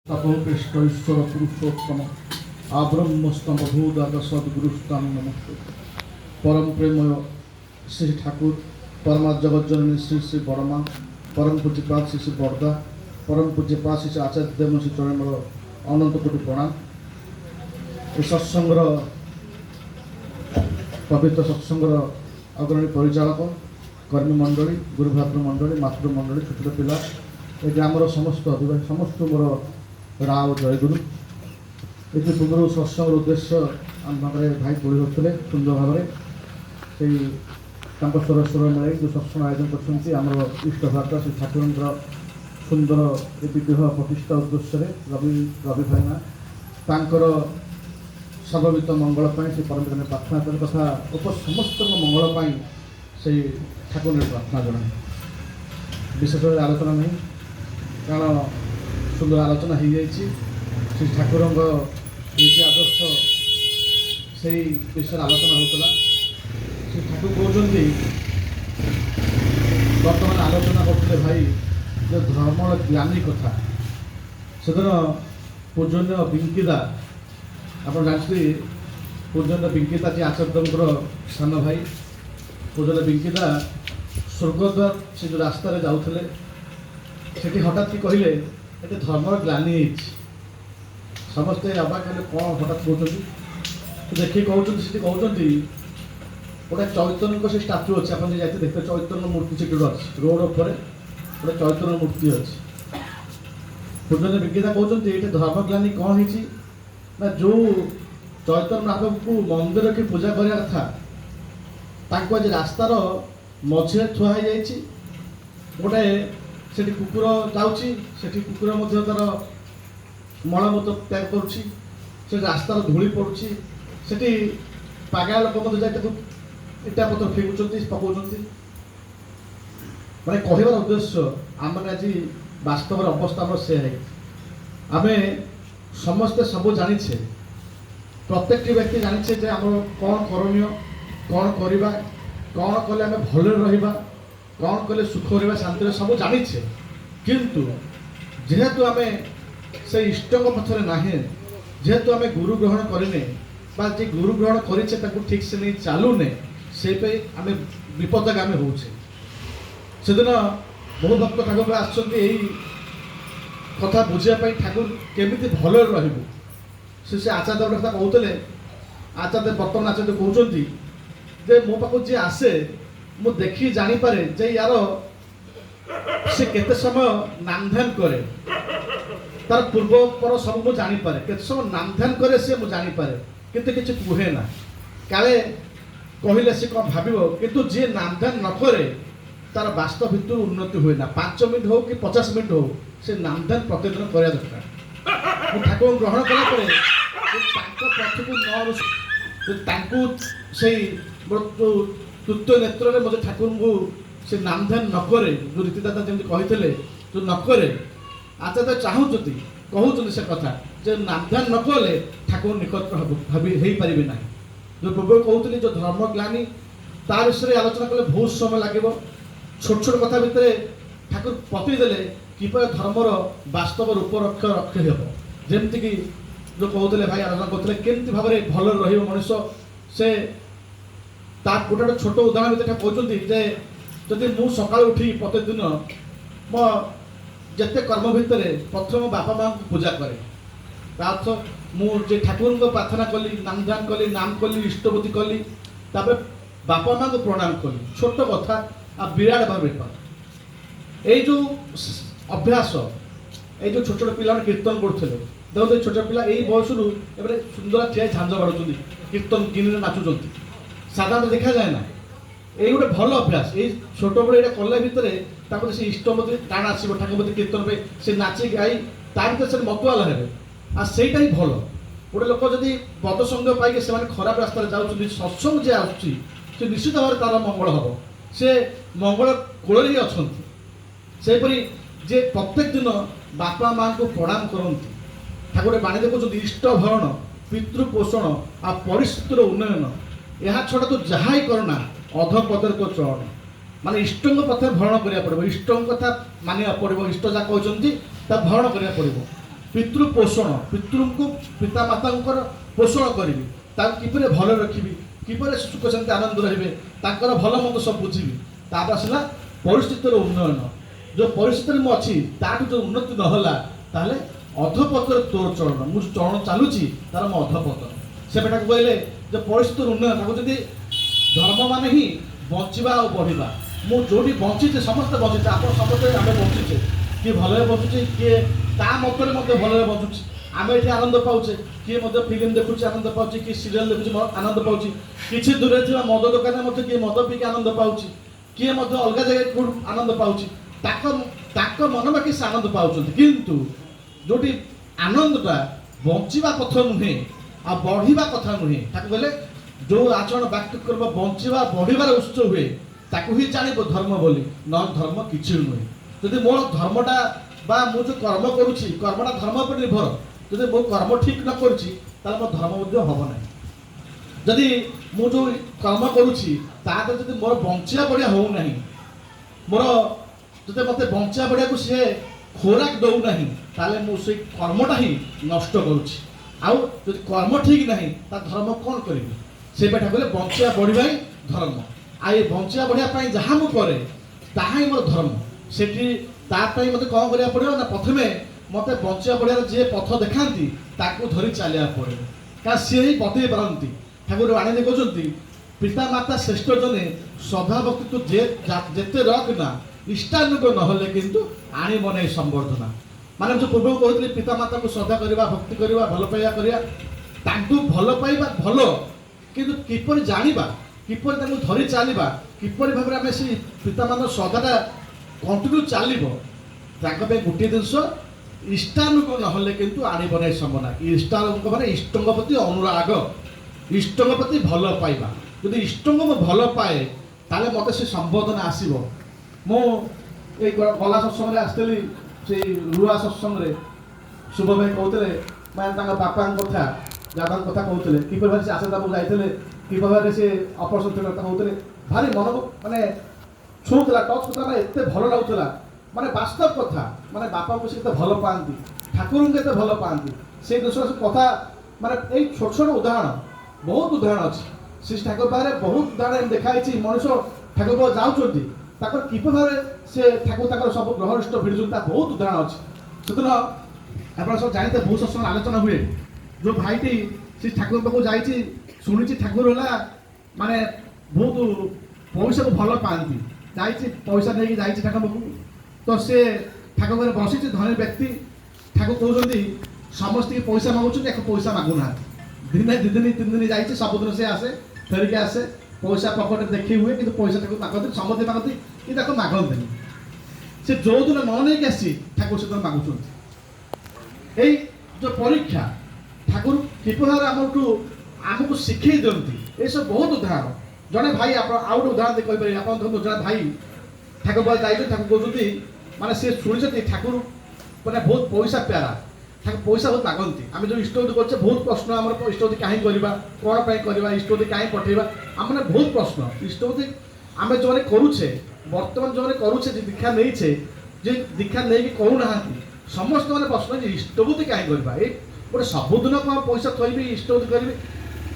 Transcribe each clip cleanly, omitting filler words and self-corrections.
तपोपृष्ठ ईश्वर पुरुषोत्तम आब्रह्मस्तम भूदात सद्गुरुस्ताम नमस्ते। परम प्रेमय श्री ठाकुर परमा जगज्जननी श्री श्री बड़मा परम पूज्यपाद श्री श्री बड़दा परम पूज्यपाद श्री श्री आचार्य देव श्री चरण मोर अनंत कोटि प्रणाम। ए सत्संगर पवित्र सत्संगर अग्रणी परिचालक कर्मी मंडली गुरुभातृ मंडली मातृ मंडली छोट छोट पिला ए ग्रामर समस्त अधिवासी समस्त मोर राव जयगुरु। ये पूर्व सत्संग उद्देश्य आम पाखे भाई जोड़ी रखते सुंदर भाव में स्वर स्वर मिलाई जो सत्संग आयोजन कर इष्ट भ्राता श्री ठाकुर सुंदर ये विग्रह प्रतिष्ठा उद्देश्य रवि रवि भाईना सर्ववित मंगल श्री परम प्रार्थना कर तथा उप समस्त मंगल से ठाकुर प्रार्थना जनाए। विशेष आलोचना नहीं कारण सुंदर आलोचना हो जाए श्री ठाकुर नीति आदर्श से विषय आलोचना होता। श्री ठाकुर कहते बर्तमान आलोचना करते भाई जो धर्म ज्ञानी कथा से दिन पूजन्य बिंकिदा आप जानते पूजन्य बिंकिता जी आचार्य सान भाई पूजन्य बिंकिदा स्वर्गद्वार से जो रास्तार जाऊे से हठात कि कहले ये धर्म ग्लानी समस्ते अबाक हेल्ले कौन हठात कहते तो देखिए कहते कहते गोटे चैतन्य से स्टाच्यू अच्छे आप जाते देखते चैतन्य मूर्ति से अच्छे रोड उपर गोटे चैतन्य मूर्ति अच्छे। पूजन विज्ञता कहते ये धर्मग्लानी कौन है जो चैतन्य महाप्रभु को मंदिर की पूजा करने कथा आज रास्तार मझे थुआ गोटे से कुकुर जाऊँगी से कुकुर तार मलमूत्र त्याग करुच्ची से रास्तार धूली पड़ुची से पागा लोक जाए इटा पत्र फेंकुंट पकाउं मैंने कहबार उद्देश्य आम आज वास्तव अवस्था से है आम समस्ते सब जाचे प्रत्येक व्यक्ति जाचे आम कौन करणीय कौन करवा कौन कले आम भल रहा कौन कले सुख रहा शांति सब जाचे किंतु जेहेतु आम से इष्ट पथर ना जेहेतु आम गुरु ग्रहण करें जे गुरु ग्रहण करे ठीक से नहीं चलुने से आम विपदगामी होचे। से दिन बहु भक्त ठाकुर आसछन्ति कथा बुझापी ठाकुर केमिति भल रहिबु से आचार्य कथा कहते आचार्य बर्तमान आचार्य कहते जे मो पाखु जी आसे मु देखी जानीपे जे यार से केते समय नाम ध्यान करे तार पूर्व पर सब मुझे जानीपे केते समय नाम ध्यान करे से मुझे जानीपे किंतु किसी कहे ना काले कहले से कौन भाव किंतु जी नाम ध्यान न करे तार वास्तव भितर उन्नति हुए ना 5 मिनट हो कि 50 मिनट हो से नाम ध्यान प्रतिदिन करा दरकार। ठाकुर ग्रहण कलापर तृतीय नेत्र में मुझे ठाकुर को से नाम ध्यान न करे जो रीतिदाता जमी कहते जो न करे आचार्य चाहूँगी कहते से कथा जो नाम ध्यान न कले ठाकुर निकट भावी हो पारे ना जो पूर्व कहते जो धर्मग्लानी ता विषय आलोचना कले बहुत समय लगे छोट छोट कथा भितर ठाकुर पतिदेले किपर धर्मर वास्तव रूप रक्ष हम जमती जो कहते भाई आलोचना करते केमती भाव में भल रनिष से गोटे छोट उदाहरण भितर कहते जदि मु सका उठी प्रतिदिन मो जिते कर्म भितर प्रथम बापा माँ को पूजा करे अर्थ मुझे ठाकुर को प्रार्थना कली नाम ध्यान कली नाम कली इष्टबोधि कली बापा माँ को प्रणाम कली छोट कथा आ विराट भाव यही जो अभ्यास ये जो छोट छोट पिला कीर्तन करते देखते छोट पिला यही बयस सुंदर ठिया झांझ बाड़ुं कीर्तन गिनी नाचुंट साधारण देखा जाए ना ये गोटे भल अभ्यास ये छोट बड़े ये कले भितर से इष्टमती टाण आसो ठाकुर कीर्तन पे से नाची गाई ता भर से मतुआला है आ सेटा ही भल गोटे लोक जदि पदसंग पाई से खराब रास्ता जाऊँ सत्संग जे आसे निश्चित भाव में तार मंगल हम से मंगल कूल ही अच्छा से जे प्रत्येक दिन बापा माँ को प्रणाम करती ठाकुर बाणी देखुं इष्ट भरण पितृपोषण आ परिस्थितिर उन्नयन यह छड़ा तो जहाँ ही करना अधपदर तो चरण माने इष्ट पथ भरण करा पड़ो इष्ट कथा मानिया पड़ो इष्ट जहाँ कहते भरण करा पड़ो ପିତୃ ପୋଷଣ ପିତୃଙ୍କୁ ପିତାମାତାଙ୍କର ପୋଷଣ କରିବି, ତାଙ୍କୁ କିପରି ଭଲ ରଖିବି, କିପରି ସୁଖ ଶାନ୍ତି ଆନନ୍ଦ ରହିବେ, ତାଙ୍କର ଭଲ ମନ୍ଦ ସବୁ ବୁଝିବି। ତାପରେ ଆସିଲା ପରିସ୍ଥିତିର ଉନ୍ନୟନ। ଯେଉଁ ପରିସ୍ଥିତିରେ ମୁଁ ଅଛି ତାଠୁ ଯେଉଁ ଉନ୍ନତି ନହେଲା ତାହେଲେ ଅଧପତରେ ତୋର ଚଳନ, ମୁଁ ଚଳନ ଚାଲୁଛି ତାର ମୁଁ ଅଧପତନ। ସେବେଟାକୁ କହିଲେ ଯେ ପରିସ୍ଥିତିର ଉନ୍ନୟନ, ତାକୁ ଯଦି ଧର୍ମ ମାନେ ହିଁ ବଞ୍ଚିବା ଆଉ ବଢ଼ିବା। ମୁଁ ଯେଉଁଠି ବଞ୍ଚିଛେ ସମସ୍ତେ ବଞ୍ଚିଛେ, ଆପଣ ସମସ୍ତେ ଆମେ ବଞ୍ଚିଛେ, କିଏ ଭଲରେ ବଞ୍ଚୁଛି, କିଏ ତା ମତରେ ମଧ୍ୟ ଭଲରେ ବଞ୍ଚୁଛି। ଆମେ ଏଠି ଆନନ୍ଦ ପାଉଛେ, କିଏ ମଧ୍ୟ ଫିଲ୍ମ ଦେଖୁଛି ଆନନ୍ଦ ପାଉଛି, କିଏ ସିରିଏଲ ଦେଖୁଛି ଆନନ୍ଦ ପାଉଛି, କିଛି ଦୂରରେ ଥିବା ମଦ ଦୋକାନରେ ମଧ୍ୟ କିଏ ମଦ ପିଇକି ଆନନ୍ଦ ପାଉଛି, କିଏ ମଧ୍ୟ ଅଲଗା ଜାଗାରେ ଆନନ୍ଦ ପାଉଛି। ତାଙ୍କ ମନ ବାକି ସେ ଆନନ୍ଦ ପାଉଛନ୍ତି। କିନ୍ତୁ ଯେଉଁଠି ଆନନ୍ଦଟା ବଞ୍ଚିବା ପଥ ନୁହେଁ ଆଉ ବଢ଼ିବା କଥା ନୁହେଁ, ତାକୁ କହିଲେ ଯେଉଁ ଆଚରଣ ବାକ୍ୟକର୍ମ ବଞ୍ଚିବା ବଢ଼ିବାର ଉତ୍ସ ହୁଏ ତାକୁ ହିଁ ଜାଣିବ ଧର୍ମ ବୋଲି, ନହେଲେ ଧର୍ମ କିଛି ନୁହେଁ। ଯଦି ମୋର ଧର୍ମଟା ବା ମୁଁ ଯେଉଁ କର୍ମ କରୁଛି କର୍ମଟା ଧର୍ମ ଉପରେ ନିର୍ଭର, ଯଦି ମୋ କର୍ମ ଠିକ୍ ନ କରୁଛି ତାହେଲେ ମୋ ଧର୍ମ ମଧ୍ୟ ହେବ ନାହିଁ। ଯଦି ମୁଁ ଯେଉଁ କର୍ମ କରୁଛି ତାହା ଯଦି ମୋର ବଞ୍ଚିବା ବଢ଼ିଆ ହେଉନାହିଁ, ମୋର ଯଦି ମୋତେ ବଞ୍ଚିବା ବଢ଼ିବାକୁ ସିଏ ଖୋରାକ ଦେଉନାହିଁ, ତାହେଲେ ମୁଁ ସେଇ କର୍ମଟା ହିଁ ନଷ୍ଟ କରୁଛି। ଆଉ ଯଦି କର୍ମ ଠିକ୍ ନାହିଁ ତା ଧର୍ମ କ'ଣ କରିବି? ସେ ପାଠ କହିଲେ ବଞ୍ଚିବା ବଢ଼ିବା ହିଁ ଧର୍ମ। ଆଉ ଏ ବଞ୍ଚିବା ବଢ଼ିବା ପାଇଁ ଯାହା ମୁଁ କରେ ତାହା ହିଁ ମୋର ଧର୍ମ। ସେଠି ତା ପାଇଁ ମୋତେ କ'ଣ କରିବାକୁ ପଡ଼ିବ ନା, ପ୍ରଥମେ ମୋତେ ବଞ୍ଚିବା ବଢ଼ିବାର ଯିଏ ପଥ ଦେଖାନ୍ତି ତାକୁ ଧରି ଚାଲିବାକୁ ପଡ଼ିବ, କାରଣ ସିଏ ହିଁ ବତେଇ ପାରନ୍ତି। ଠାକୁର ଆଣିଲେ କହୁଛନ୍ତି ପିତାମାତା ଶ୍ରେଷ୍ଠ ଜନେ ସଭାଭକ୍ତି ତୁ ଯେତେ ରଖ ନା, ଇଷ୍ଟାନୁଗ ନହେଲେ କିନ୍ତୁ ଆଣିବ ନାହିଁ ସମ୍ବର୍ଦ୍ଧନା। ମାନେ ଯେଉଁ ପୂର୍ବରୁ କହୁଥିଲି ପିତାମାତାକୁ ଶ୍ରଦ୍ଧା କରିବା, ଭକ୍ତି କରିବା, ଭଲ ପାଇବା କରିବା, ତାଙ୍କୁ ଭଲ ପାଇବା ଭଲ, କିନ୍ତୁ କିପରି ଜାଣିବା, କିପରି ତାଙ୍କୁ ଧରି ଚାଲିବା, କିପରି ଭାବରେ ଆମେ ସେ ପିତାମାତାଙ୍କ ଶ୍ରଦ୍ଧାଟା କଣ୍ଟିନ୍ୟୁ ଚାଲିବ, ତାଙ୍କ ପାଇଁ ଗୋଟିଏ ଜିନିଷ ଇଷ୍ଟାନୁଗ ନହେଲେ କିନ୍ତୁ ଆଣିବ ନାହିଁ ସମ୍ବର୍ଦ୍ଧନା। ଇଷ୍ଟାନୁଗ ମାନେ ଇଷ୍ଟଙ୍କ ପ୍ରତି ଅନୁରାଗ, ଇଷ୍ଟଙ୍କ ପ୍ରତି ଭଲ ପାଇବା। ଯଦି ଇଷ୍ଟଙ୍କୁ ମୁଁ ଭଲ ପାଏ ତାହେଲେ ମୋତେ ସେ ସମ୍ବର୍ଦ୍ଧନା ଆସିବ। ମୁଁ ଏଇ ଗଲା ସତ୍ସଙ୍ଗରେ ଆସିଥିଲି, ସେଇ ରୁଆ ସତ୍ସଙ୍ଗରେ ଶୁଭ ଭାଇ କହୁଥିଲେ ମାନେ ତାଙ୍କ ବାପାଙ୍କ କଥା, ଦାଦାଙ୍କ କଥା କହୁଥିଲେ, କିପରି ଭାବରେ ସେ ଆଶାଦାକୁ ଯାଇଥିଲେ, କିପରି ଭାବରେ ସେ ଅପରେସନ୍ ଥିଲା କଥା କହୁଥିଲେ। ଭାରି ମନକୁ ମାନେ ଛୁଉଁଥିଲା, ଟଚ୍ କରୁଥିଲା, ଏତେ ଭଲ ଲାଗୁଥିଲା। ମାନେ ବାସ୍ତବ କଥା, ମାନେ ବାପାଙ୍କୁ ସେ କେତେ ଭଲ ପାଆନ୍ତି, ଠାକୁରଙ୍କୁ କେତେ ଭଲ ପାଆନ୍ତି, ସେଇ ଜିନିଷର କଥା ମାନେ ଏଇ ଛୋଟ ଛୋଟ ଉଦାହରଣ, ବହୁତ ଉଦାହରଣ ଅଛି। ଶ୍ରୀ ଠାକୁର ପାଖରେ ବହୁତ ଉଦାହରଣ ଦେଖା ହେଇଛି। ମଣିଷ ଠାକୁର ଯାଉଛନ୍ତି, ତାଙ୍କର କିପରି ଭାବରେ ସେ ଠାକୁର ତାଙ୍କର ସବୁ ଗ୍ରହନିଷ୍ଠ ଭିଡ଼ୁଛନ୍ତି, ତା ବହୁତ ଉଦାହରଣ ଅଛି। ସେଦିନ ଆପଣ ସବୁ ଜାଣିତେ ବହୁତ ସତ୍ସଙ୍ଗ ଆଲୋଚନା ହୁଏ। ଯେଉଁ ଭାଇଟି ସେ ଠାକୁର ପାଖକୁ ଯାଇଛି, ଶୁଣିଛି ଠାକୁର ହେଲା ମାନେ ବହୁତ ପଇସାକୁ ଭଲ ପାଆନ୍ତି, ଯାଇଛି ପଇସା ନେଇକି ଯାଇଛି ଠାକୁର ପାଖକୁ। ତ ସେ ଠାକୁର ଘରେ ବସିଛି, ଧନୀ ବ୍ୟକ୍ତି। ଠାକୁର କହୁଛନ୍ତି ସମସ୍ତଙ୍କୁ ପଇସା ମାଗୁଛନ୍ତି, ଏକ ପଇସା ମାଗୁନାହାନ୍ତି। ଦିନେ ଦୁଇ ଦିନ ତିନି ଦିନ ଯାଇଛି, ସବୁଦିନ ସେ ଆସେ, ଫେରିକି ଆସେ, ପଇସା ପକେଟରେ ଦେଖି ହୁଏ, କିନ୍ତୁ ପଇସା ତାକୁ ମାଗନ୍ତି, ସମସ୍ତେ ମାଗନ୍ତି, କିନ୍ତୁ ତାକୁ ମାଗନ୍ତିନି। ସେ ଯେଉଁଦିନ ନ ନେଇକି ଆସିଛି ଠାକୁର ସେଦିନ ମାଗୁଛନ୍ତି। ଏଇ ଯେଉଁ ପରୀକ୍ଷା ଠାକୁର କିପରି ଭାବରେ ଆମକୁ ଶିଖେଇ ଦିଅନ୍ତି, ଏସବୁ ବହୁତ ଉଦାହରଣ। ଜଣେ ଭାଇ, ଆପଣ ଆଉ ଗୋଟେ ଉଦାହରଣ ଦେଇ କହିପାରିବେ। ଆପଣ ଧରନ୍ତୁ ଜଣେ ଭାଇ ଠାକୁର ପାଖରେ ଯାଇଛନ୍ତି, ଠାକୁର କହୁଛନ୍ତି ମାନେ ସେ ଶୁଣିଛନ୍ତି ଠାକୁର ମାନେ ବହୁତ ପଇସା ପ୍ୟାରା, ଠାକୁର ପଇସା ବହୁତ ମାଗନ୍ତି। ଆମେ ଯେଉଁ ଇଷ୍ଟବୃତ୍ତି କରୁଛେ ବହୁତ ପ୍ରଶ୍ନ, ଆମର ଇଷ୍ଟବୃତ୍ତି କାହିଁ କରିବା, କ'ଣ ପାଇଁ କରିବା, ଇଷ୍ଟବୃତ୍ତି କାହିଁ ପଠେଇବା, ଆମର ବହୁତ ପ୍ରଶ୍ନ। ଇଷ୍ଟବୃତ୍ତି ଆମେ ଯେଉଁମାନେ କରୁଛେ, ବର୍ତ୍ତମାନ ଯେଉଁମାନେ କରୁଛେ, ଯେ ଦୀକ୍ଷା ନେଇଛେ, ଯେ ଦୀକ୍ଷା ନେଇକି କରୁନାହାନ୍ତି, ସମସ୍ତେ ମାନେ ପ୍ରଶ୍ନ ଯେ ଇଷ୍ଟବୃତ୍ତି କାହିଁ କରିବା, ଏଇ ଗୋଟେ ସବୁଦିନ କ'ଣ ପଇସା ଥୋଇବି ଇଷ୍ଟବୃତ୍ତି କରିବି।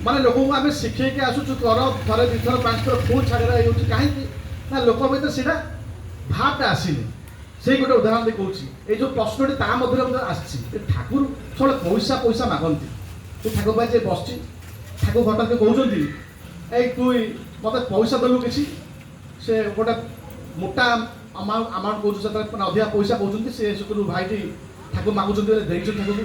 ମାନେ ଲୋକଙ୍କୁ ଆମେ ଶିଖେଇକି ଆସୁଛୁ, କର, ଥରେ ଦୁଇଥର ପାଞ୍ଚ ଥର ପୁଣି ଛାଡ଼ିବା ହେଇଯାଉଛି, କାହିଁକି ନା ଲୋକ ଭିତରେ ସେଇଟା ଭାବଟା ଆସିନି। ସେଇ ଗୋଟେ ଉଦାହରଣ ଦେଇ କହୁଛି, ଏଇ ଯେଉଁ ପ୍ରଶ୍ନଟି ତା ମଧ୍ୟରେ ମଧ୍ୟ ଆସିଛି, ଏ ଠାକୁର ସବୁବେଳେ ପଇସା ପଇସା ମାଗନ୍ତି। ସେ ଠାକୁର ପାଇଁ ଯେ ବସିଛି, ଠାକୁର ହଠାତ୍ କହୁଛନ୍ତି ଏଇ ତୁଇ ମୋତେ ପଇସା ଦେଲୁ କିଛି। ସେ ଗୋଟେ ମୋଟା ଆମାଉଣ୍ଟ କହୁଛୁ, ସେତେବେଳେ ଅଧିକା ପଇସା କହୁଛନ୍ତି। ସେ ସେଥିରୁ ଭାଇଟି ଠାକୁର ମାଗୁଛନ୍ତି, ଦେଇଛନ୍ତି ଠାକୁରକୁ।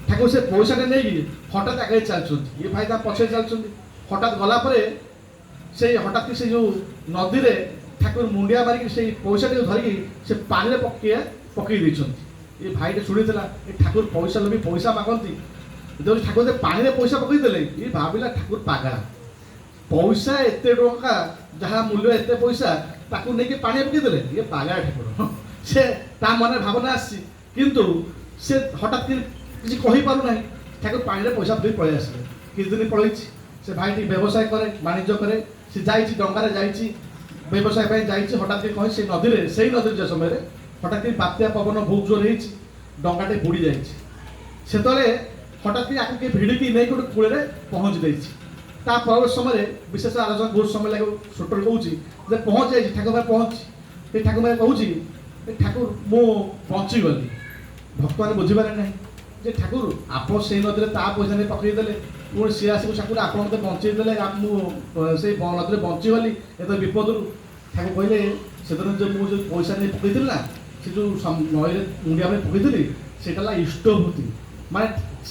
ଠାକୁର ସେ ପଇସାଟା ନେଇକି ହଠାତ୍ ଆଗରେ ଚାଲିଛନ୍ତି, ଇଏ ଭାଇ ତା ପଛରେ ଚାଲିଛନ୍ତି। ହଠାତ୍ ଗଲା ପରେ ସେଇ ହଠାତ୍ ସେ ଯେଉଁ ନଦୀରେ ଠାକୁର ମୁଣ୍ଡିଆ ମାରିକି ସେଇ ପଇସାଟିକୁ ଧରିକି ସେ ପାଣିରେ ପକେଇ ଦେଇଛନ୍ତି। ଏ ଭାଇଟି ଶୁଣିଥିଲା ଏ ଠାକୁର ପଇସା ଲୋଭି, ପଇସା ମାଗନ୍ତି। ଯେତେବେଳେ ଠାକୁର ପାଣିରେ ପଇସା ପକେଇଦେଲେ, ଇଏ ଭାବିଲା ଠାକୁର ପାଗଳା, ପଇସା ଏତେ ଟଙ୍କା, ଯାହା ମୂଲ୍ୟ ଏତେ ପଇସା, ତାକୁ ନେଇକି ପାଣି ପକେଇଦେଲେ, ଇଏ ପାଗଳା ଠାକୁର। ସେ ତା ମନରେ ଭାବନା ଆସିଛି, କିନ୍ତୁ ସେ ହଠାତ୍ କିଛି କହିପାରୁନାହିଁ। ଠାକୁର ପାଣିରେ ପଇସା ପକେଇ ପଳେଇ ଆସିଲେ। କିଛି ଦିନ ପଳେଇଛି, ସେ ଭାଇଟି ବ୍ୟବସାୟ କରେ, ବାଣିଜ୍ୟ କରେ। ସେ ଯାଇଛି, ଡଙ୍ଗାରେ ଯାଇଛି, ବ୍ୟବସାୟ ପାଇଁ ଯାଇଛି। ହଠାତ୍ କହି ସେଇ ନଦୀରେ ଯିବା ସମୟରେ ହଠାତ୍ ବାତ୍ୟା ପବନ ବହୁତ ଜୋର ହେଇଛି, ଡଙ୍ଗାଟି ବୁଡ଼ି ଯାଇଛି। ସେତେବେଳେ ହଠାତ୍ ଆକୁ କିଏ ଭିଡ଼ିକି ନେଇକି ଗୋଟେ କୂଳରେ ପହଞ୍ଚି ଦେଇଛି। ତା ପରବର୍ତ୍ତୀ ସମୟରେ ବିଶେଷ ଆଲୋଚନା ବହୁତ ସମୟ ଲାଗିବ, ଛୋଟରେ କହୁଛି ଯେ ପହଞ୍ଚି ଯାଇଛି ଠାକୁର ଭାଇ ପହଞ୍ଚି, ଏ ଠାକୁର ଭାଇ କହୁଛି ଏ ଠାକୁର ମୁଁ ବଞ୍ଚିଗଲି। ଭକ୍ତମାନେ ବୁଝିପାରେ ନାହିଁ ଯେ ଠାକୁର ଆପଣ ସେଇ ନଦୀରେ ତା ପଇସା ନେଇ ପକେଇଦେଲେ, ପୁଣି ସିଏ ଆସିବୁ ଠାକୁର ଆପଣ ମୋତେ ବଞ୍ଚେଇ ଦେଲେ, ମୁଁ ସେଇ ନଦୀରେ ବଞ୍ଚିଗଲି ଏତ ବିପଦରୁ। ଠାକୁର କହିଲେ ସେଦିନ ଯେଉଁ ମୁଁ ଯେଉଁ ପଇସା ନେଇ ପକେଇଥିଲି ନା, ସେ ଯେଉଁ ନଈରେ ମୁଣ୍ଡିଆ ପାଇଁ ପକେଇଥିଲି ସେଇଟା ହେଲା ଇଷ୍ଟଭୂତି। ମାନେ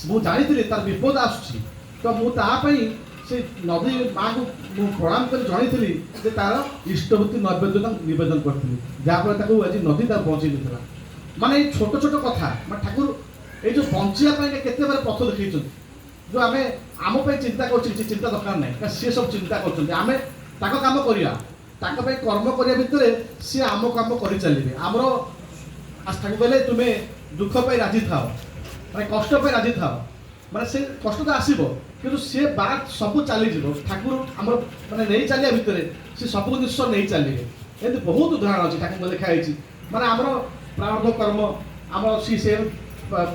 ମୁଁ ଜାଣିଥିଲି ତାର ବିପଦ ଆସୁଛି, ତ ମୁଁ ତା ପାଇଁ ସେ ନଦୀ ମାଆକୁ ମୁଁ ପ୍ରଣାମ କରି ଜଣାଇଥିଲି ଯେ ତାର ଇଷ୍ଟଭୂତି ନୈବେଦ୍ୟ ନିବେଦନ କରିଥିଲି, ଯାହାଫଳରେ ତାକୁ ଆଜି ନଦୀ ତାକୁ ବଞ୍ଚେଇ ଦେଇଥିଲା। ମାନେ ଏଇ ଛୋଟ ଛୋଟ କଥା, ମାନେ ଠାକୁର ଏଇ ଯେଉଁ ବଞ୍ଚିବା ପାଇଁ କେତେବେଳେ ପଥ ଦେଖେଇଛନ୍ତି। ଯେଉଁ ଆମେ ଆମ ପାଇଁ ଚିନ୍ତା କରୁଛୁ କିଛି ଚିନ୍ତା ଦରକାର ନାହିଁ, କାରଣ ସିଏ ସବୁ ଚିନ୍ତା କରୁଛନ୍ତି। ଆମେ ତାଙ୍କ କାମ କରିବା, ତାଙ୍କ ପାଇଁ କର୍ମ କରିବା ଭିତରେ ସିଏ ଆମ କାମ କରିଚାଲିବେ। ଆମର ଠାକୁର କହିଲେ ତୁମେ ଦୁଃଖ ପାଇଁ ରାଜି ଥାଅ, ମାନେ କଷ୍ଟ ପାଇଁ ରାଜି ଥାଅ, ମାନେ ସେ କଷ୍ଟ ତ ଆସିବ କିନ୍ତୁ ସେ ବାଟ ସବୁ ଚାଲିଯିବ। ଠାକୁର ଆମର ମାନେ ନେଇ ଚାଲିବା ଭିତରେ ସେ ସବୁ ଜିନିଷ ନେଇ ଚାଲିବେ। ଏମିତି ବହୁତ ଉଦାହରଣ ଅଛି ଠାକୁରଙ୍କ ଲେଖା ହେଇଛି। ମାନେ ଆମର ପ୍ରାରବ୍ଧ କର୍ମ ଆମର ସେ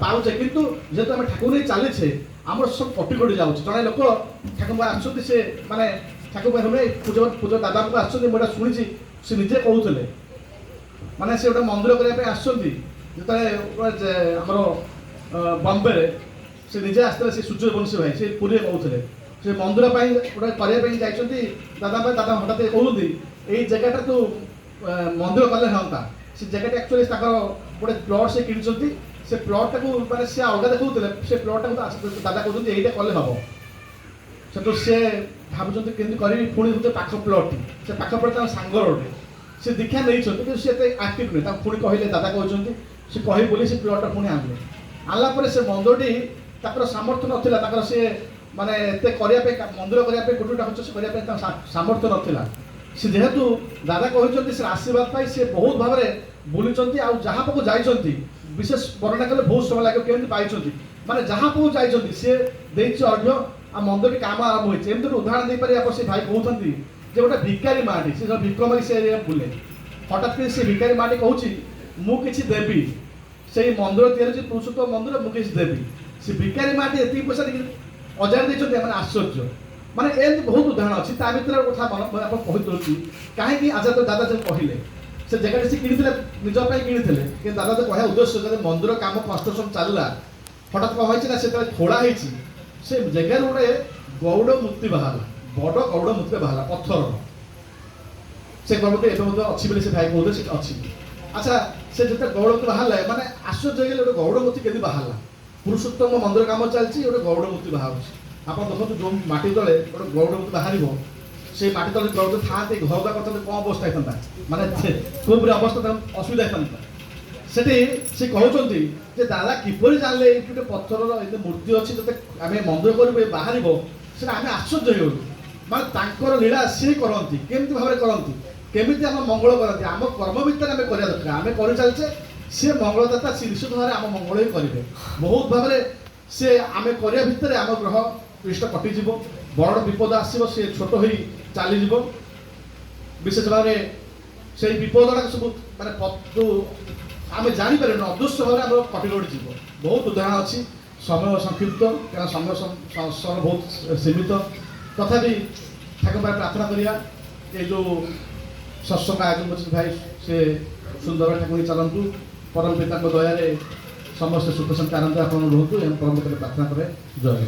ପାଉଛେ, କିନ୍ତୁ ଯେହେତୁ ଆମେ ଠାକୁର ନେଇ ଚାଲିଛେ ଆମର ସବୁ କଟି କଟି ଯାଉଛି। ଜଣେ ଲୋକ ଠାକୁର ଆସୁଛନ୍ତି, ସେ ମାନେ ଠାକୁର ପୂଜ ଦାଦାଙ୍କୁ ଆସୁଛନ୍ତି, ମୁଁ ଏଇଟା ଶୁଣିଛି, ସେ ନିଜେ କହୁଥିଲେ ମାନେ ସେ ଗୋଟେ ମନ୍ଦିର କରିବା ପାଇଁ ଆସୁଛନ୍ତି। ଯେତେବେଳେ ଆମର ବମ୍ବେରେ ସେ ନିଜେ ଆସିଥିଲେ, ସେ ସୂର୍ଯ୍ୟବଂଶୀ ଭାଇ ସେ ପୁରୀରେ କହୁଥିଲେ ସେ ମନ୍ଦିର ପାଇଁ ଗୋଟେ କରିବା ପାଇଁ ଯାଇଛନ୍ତି। ଦାଦା ହଠାତ୍ କହୁଛନ୍ତି ଏଇ ଜାଗାଟା ତୁ ମନ୍ଦିର କଲେ ହୁଅନ୍ତା। ସେ ଜାଗାଟା ଆକ୍ଚୁଆଲି ତାଙ୍କର ଗୋଟେ ପ୍ଲଟ୍ ସେ କିଣିଛନ୍ତି, ସେ ପ୍ଲଟ୍ଟାକୁ ମାନେ ସେ ଅଲଗା ଦେଖାଉଥିଲେ, ସେ ପ୍ଲଟ୍ଟାକୁ ଦାଦା କହୁଛନ୍ତି ଏଇଟା କଲେ ହେବ। ସେଠୁ ସେ ଭାବୁଛନ୍ତି କେମିତି କରିବି, ପୁଣି ଗୋଟେ ପାଖ ପ୍ଲଟ୍, ସେ ପାଖ ପ୍ଲଟ୍ ତାଙ୍କ ସାଙ୍ଗର ଗୋଟେ, ସେ ଦୀକ୍ଷା ନେଇଛନ୍ତି କିନ୍ତୁ ସେ ଏତେ ଆକ୍ଟିଭ୍ ନୁହେଁ। ତାଙ୍କୁ ପୁଣି କହିଲେ ଦାଦା କହିଛନ୍ତି, ସେ କହିବି ବୋଲି ସେ ପ୍ଲଟ୍ଟା ପୁଣି ଆଣିଲେ। ଆଣିଲା ପରେ ସେ ମନ୍ଦିରଟି ତାଙ୍କର ସାମର୍ଥ୍ୟ ନଥିଲା, ତାଙ୍କର ସେ ମାନେ ଏତେ କରିବା ପାଇଁ ମନ୍ଦିର କରିବା ପାଇଁ ଗୋଟେ ଢାଞ୍ଚ ସେ କରିବା ପାଇଁ ତାଙ୍କ ସାମର୍ଥ୍ୟ ନଥିଲା। ସେ ଯେହେତୁ ଦାଦା କହିଛନ୍ତି ସେ ଆଶୀର୍ବାଦ ପାଇଁ ସେ ବହୁତ ଭାବରେ ବୁଲିଛନ୍ତି, ଆଉ ଯାହା ପାଖକୁ ଯାଇଛନ୍ତି ବିଶେଷ ବର୍ଣ୍ଣନା କଲେ ବହୁତ ସମୟ ଲାଗିବ କେମିତି ପାଇଛନ୍ତି। ମାନେ ଯାହା ପାଖକୁ ଯାଇଛନ୍ତି ସେ ଦେଇଛି ଅର୍ଘ୍ୟ, ଆଉ ମନ୍ଦିରଟି କାମ ଆରମ୍ଭ ହୋଇଛି। ଏମିତି ଗୋଟେ ଉଦାହରଣ ଦେଇପାରିବେ ଆପଣ। ସେ ଭାଇ କହୁଛନ୍ତି ଯେ ଗୋଟେ ଭିକାରୀ ମାଟି, ସେ ଭିକ ମାଗି ସେ ଏରିଆ ବୁଲେ। ହଠାତ୍ କରି ସେ ଭିକାରୀ ମାଟି କହୁଛି ମୁଁ କିଛି ଦେବି, ସେଇ ମନ୍ଦିର ତିଆରି ହେଉଛି ପୁରୁଷୋତ୍ତମ ମନ୍ଦିର, ମୁଁ କିଛି ଦେବି। ସେ ଭିକାରୀ ମାଟି ଏତିକି ପଇସା ଅଜାଡ଼ି ଦେଇଛନ୍ତି, ମାନେ ଆଶ୍ଚର୍ଯ୍ୟ। ମାନେ ଏମିତି ବହୁତ ଉଦାହରଣ ଅଛି। ତା ଭିତରେ କଥା ଆପଣ କହିଦେଉଛି କାହିଁକି ଆଜାଦ ଦାଦା ଯେଉଁ କହିଲେ ସେ ଜାଗାଟା ସେ କିଣିଥିଲେ ନିଜ ପାଇଁ କିଣିଥିଲେ, କିନ୍ତୁ ଦାଦା ତ କହିବା ଉଦ୍ଦେଶ୍ୟ ଯଦି ମନ୍ଦିର କାମ କନଷ୍ଟ୍ରକ୍ସନ୍ ଚାଲିଲା, ହଠାତ୍ କ'ଣ ହେଇଛି ନା ସେତେବେଳେ ଖୋଳା ହେଇଛି, ସେ ଜାଗାରୁ ଗୋଟେ ଗୌଡ଼ ମୂର୍ତ୍ତି ବାହାରିଲା, ବଡ଼ ଗୌଡ଼ ମୂର୍ତ୍ତି ବାହାରିଲା ପଥରର। ସେ ଗୌଡ଼ ଏବେ ମଧ୍ୟ ଅଛି ବୋଲି ସେ ଭାଇ କହୁଥିଲେ ସେଠି ଅଛି। ଆଚ୍ଛା, ସେ ଯେତେବେଳେ ଗୌଡ଼ ମୂର୍ତ୍ତି ବାହାରିଲା ମାନେ ଆଶ୍ଚର୍ଯ୍ୟ ହେଇଗଲେ, ଗୋଟେ ଗୌଡ଼ ମୂର୍ତ୍ତି କେମିତି ବାହାରିଲା? ପୁରୁଷୋତ୍ତମ ମନ୍ଦିର କାମ ଚାଲିଛି, ଗୋଟେ ଗୌଡ଼ ମୂର୍ତ୍ତି ବାହାରୁଛି। ଆପଣ ଦେଖନ୍ତୁ ଯେଉଁ ମାଟି ତଳେ ଗୋଟେ ଗୌଡ଼ ମୂର୍ତ୍ତି ବାହାରିବ, ସେଇ ମାଟି ତଳେ ଗୌଡ଼ ଥାଆନ୍ତି, ଘର କଥା କ'ଣ ଅବସ୍ଥା ହେଇଥାନ୍ତା, ମାନେ ଖୁବ୍ରେ ଅବସ୍ଥା ଅସୁବିଧା ହେଇଥାନ୍ତା। ସେଠି ସେ କହୁଛନ୍ତି ଯେ ଦାଦା କିପରି ଜାଣିଲେ ଏଇଠି ଗୋଟେ ପଥରର ଏତେ ମୂର୍ତ୍ତି ଅଛି, ଯଦି ଆମେ ମନ୍ଦିର କରିବୁ ବାହାରିବ, ସେଟା ଆମେ ଆଶ୍ଚର୍ଯ୍ୟ ହେଇଗଲୁ। ମାନେ ତାଙ୍କର ଲୀଳା ସିଏ କରନ୍ତି, କେମିତି ଭାବରେ କରନ୍ତି, କେମିତି ଆମ ମଙ୍ଗଳ କରନ୍ତି। ଆମ କର୍ମ ଭିତରେ ଆମେ କରିବା ଦରକାର, ଆମେ କରିଚାଲିଛେ, ସିଏ ମଙ୍ଗଳଦାତା, ସେ ନିଶ୍ଚିତ ଭାବରେ ଆମ ମଙ୍ଗଳ ହିଁ କରିବେ। ବହୁତ ଭାବରେ ସେ ଆମେ କରିବା ଭିତରେ ଆମ ଗ୍ରହ ପୃଷ୍ଠ କଟିଯିବ, ବଡ଼ ବିପଦ ଆସିବ, ସେ ଛୋଟ ହୋଇ ଚାଲିଯିବ। ବିଶେଷ ଭାବରେ ସେଇ ବିପଦ ଗୁଡ଼ାକ ସବୁ ମାନେ ଆମେ ଜାଣିପାରିବୁନି, ଅଦୃଶ୍ୟ ଭାବରେ ଆମର କଟିକଟି ଯିବ। ବହୁତ ଉଦାହରଣ ଅଛି, ସମୟ ସଂକ୍ଷିପ୍ତ, କାରଣ ସମୟ ବହୁତ ସୀମିତ। ତଥାପି ଠାକୁର ପାଇଁ ପ୍ରାର୍ଥନା କରିବା, ଏ ଯେଉଁ ସତ୍ସଙ୍ଗ ଆୟୋଜନ କରିଛନ୍ତି ଭାଇ ସେ ସୁନ୍ଦର ଠାକୁର ଚାଲନ୍ତୁ। ପରମ ପିତାଙ୍କ ଦୟାରେ ସମସ୍ତେ ସୁଖ ଶାନ୍ତି ଆନନ୍ଦ ଆପଣ ରୁହନ୍ତୁ। ଏବଂ ପରମ ପିତାଙ୍କ ପ୍ରାର୍ଥନା କରେ, ଜୟ।